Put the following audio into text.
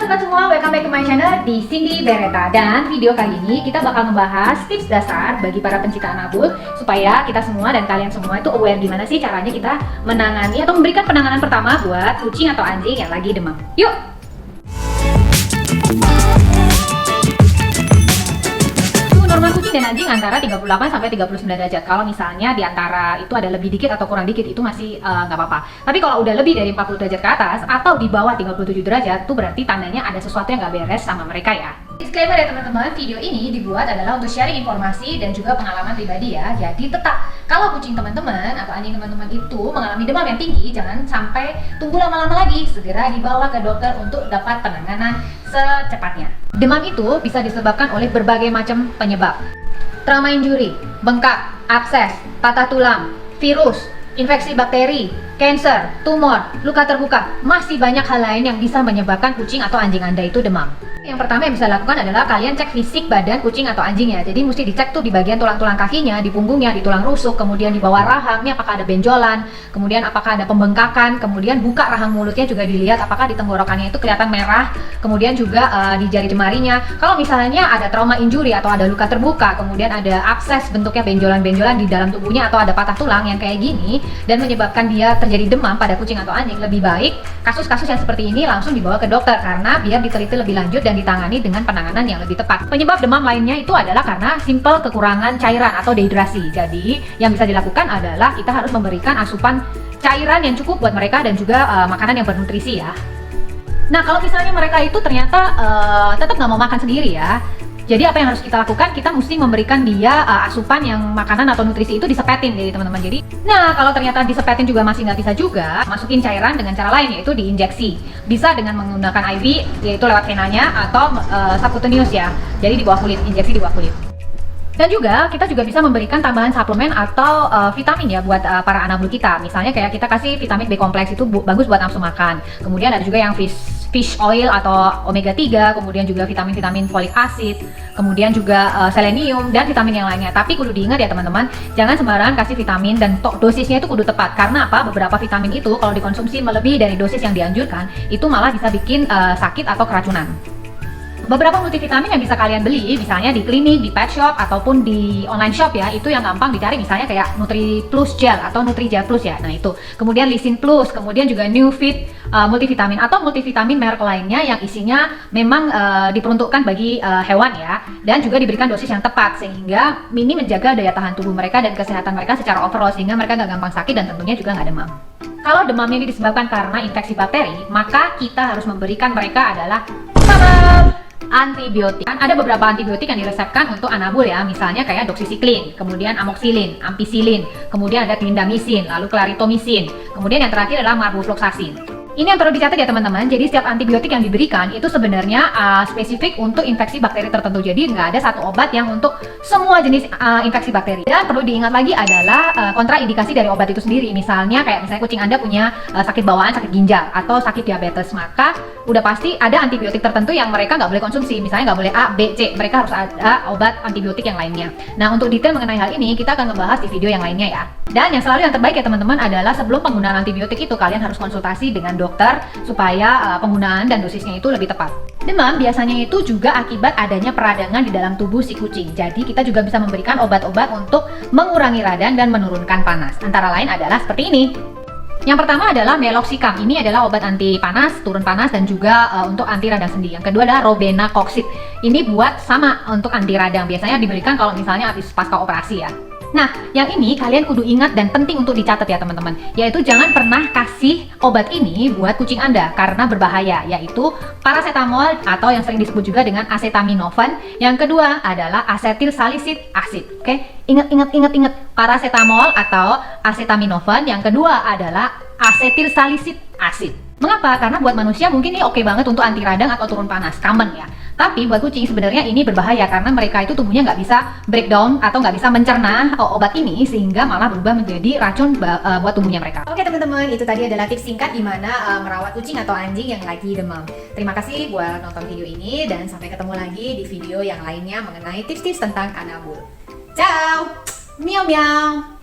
sobat semua, welcome back to my channel di Cindy Beretta. Dan video kali ini kita bakal membahas tips dasar bagi para pencinta anabul supaya kita semua dan kalian semua itu aware gimana sih caranya kita menangani atau memberikan penanganan pertama buat kucing atau anjing yang lagi demam. Yuk! Normal kucing dan anjing antara 38 sampai 39 derajat. Kalau misalnya di antara itu ada lebih dikit atau kurang dikit itu masih nggak apa-apa. Tapi kalau udah lebih dari 40 derajat ke atas atau di bawah 37 derajat, itu berarti tandanya ada sesuatu yang nggak beres sama mereka ya. Disclaimer ya teman-teman, video ini dibuat adalah untuk sharing informasi dan juga pengalaman pribadi ya. Jadi tetap kalau kucing teman-teman atau anjing teman-teman itu mengalami demam yang tinggi, jangan sampai tunggu lama-lama lagi, segera dibawa ke dokter untuk dapat penanganan secepatnya. Demam itu bisa disebabkan oleh berbagai macam penyebab. Trauma injury, bengkak, abses, patah tulang, virus, infeksi bakteri, kanker, tumor, luka terbuka. Masih banyak hal lain yang bisa menyebabkan kucing atau anjing Anda itu demam. Yang pertama yang bisa dilakukan adalah kalian cek fisik badan kucing atau anjingnya. Jadi mesti dicek tuh di bagian tulang-tulang kakinya, di punggungnya, di tulang rusuk, kemudian di bawah rahang, ini apakah ada benjolan, kemudian apakah ada pembengkakan, kemudian buka rahang mulutnya juga dilihat apakah di tenggorokannya itu kelihatan merah, kemudian juga di jari jemarinya. Kalau misalnya ada trauma injury atau ada luka terbuka, kemudian ada abses bentuknya benjolan-benjolan di dalam tubuhnya atau ada patah tulang yang kayak gini dan menyebabkan dia terjadi demam pada kucing atau anjing, lebih baik kasus-kasus yang seperti ini langsung dibawa ke dokter karena biar diteliti lebih lanjut dan ditangani dengan penanganan yang lebih tepat. Penyebab demam lainnya itu adalah karena simple kekurangan cairan atau dehidrasi. Jadi yang bisa dilakukan adalah kita harus memberikan asupan cairan yang cukup buat mereka dan juga makanan yang bernutrisi ya. Nah kalau misalnya mereka itu ternyata tetap nggak mau makan sendiri ya, jadi apa yang harus kita lakukan? Kita mesti memberikan dia asupan yang makanan atau nutrisi itu disepetin jadi teman-teman. Jadi, nah kalau ternyata disepetin juga masih nggak bisa juga, masukin cairan dengan cara lain yaitu diinjeksi. Bisa dengan menggunakan IV yaitu lewat venanya atau subcutaneous ya. Jadi di bawah kulit, injeksi di bawah kulit. Dan juga kita juga bisa memberikan tambahan suplemen atau vitamin ya buat para anabul kita. Misalnya kayak kita kasih vitamin B kompleks itu bagus buat nafsu makan. Kemudian ada juga yang fish oil atau omega 3, kemudian juga vitamin-vitamin folic acid, kemudian juga selenium dan vitamin yang lainnya. Tapi kudu diingat ya teman-teman, jangan sembarangan kasih vitamin dan dosisnya itu kudu tepat. Karena apa? Beberapa vitamin itu kalau dikonsumsi melebihi dari dosis yang dianjurkan, itu malah bisa bikin sakit atau keracunan. Beberapa multivitamin yang bisa kalian beli, misalnya di klinik, di pet shop, ataupun di online shop ya, itu yang gampang dicari, misalnya kayak Nutri Plus Gel atau Nutri Gel Plus ya, nah itu. Kemudian Lysin Plus, kemudian juga New Fit multivitamin atau multivitamin merek lainnya yang isinya memang diperuntukkan bagi hewan ya, dan juga diberikan dosis yang tepat, sehingga ini menjaga daya tahan tubuh mereka dan kesehatan mereka secara overall, sehingga mereka nggak gampang sakit dan tentunya juga nggak demam. Kalau demamnya ini disebabkan karena infeksi bakteri, maka kita harus memberikan mereka adalah antibiotik. Ada beberapa antibiotik yang diresepkan untuk anabul ya, misalnya kayak doxycycline, kemudian amoxicillin, ampicillin, kemudian ada clindamycin, lalu clarithromycin, kemudian yang terakhir adalah marbufloxacin. Ini yang perlu dicatat ya teman-teman, jadi setiap antibiotik yang diberikan itu sebenarnya spesifik untuk infeksi bakteri tertentu. Jadi nggak ada satu obat yang untuk semua jenis infeksi bakteri. Dan perlu diingat lagi adalah kontraindikasi dari obat itu sendiri. Misalnya misalnya kucing Anda punya sakit bawaan, sakit ginjal, atau sakit diabetes, maka udah pasti ada antibiotik tertentu yang mereka nggak boleh konsumsi. Misalnya nggak boleh A, B, C, mereka harus ada obat antibiotik yang lainnya. Nah untuk detail mengenai hal ini kita akan ngebahas di video yang lainnya ya. Dan yang selalu yang terbaik ya teman-teman adalah sebelum penggunaan antibiotik itu kalian harus konsultasi dengan dokter supaya penggunaan dan dosisnya itu lebih tepat. Demam biasanya itu juga akibat adanya peradangan di dalam tubuh si kucing. Jadi kita juga bisa memberikan obat-obat untuk mengurangi radang dan menurunkan panas. Antara lain adalah seperti ini. Yang pertama adalah meloxicam. Ini adalah obat anti panas, turun panas dan juga untuk anti radang sendi. Yang kedua adalah robenacoxib. Ini buat sama untuk anti radang. Biasanya diberikan kalau misalnya habis pasca operasi ya. Nah, yang ini kalian kudu ingat dan penting untuk dicatat ya teman-teman, yaitu jangan pernah kasih obat ini buat kucing Anda karena berbahaya, yaitu paracetamol atau yang sering disebut juga dengan acetaminophen. Yang kedua adalah acetyl salicylate acid. Oke, ingat, paracetamol atau acetaminophen. Yang kedua adalah acetyl salicylate acid. Mengapa? Karena buat manusia mungkin ini oke banget untuk anti radang atau turun panas, common ya. Tapi buat kucing sebenarnya ini berbahaya karena mereka itu tubuhnya nggak bisa breakdown atau nggak bisa mencerna obat ini sehingga malah berubah menjadi racun buat tubuhnya mereka. Oke teman-teman, itu tadi adalah tips singkat gimana merawat kucing atau anjing yang lagi demam. Terima kasih buat nonton video ini dan sampai ketemu lagi di video yang lainnya mengenai tips-tips tentang anabul. Ciao, miau miau.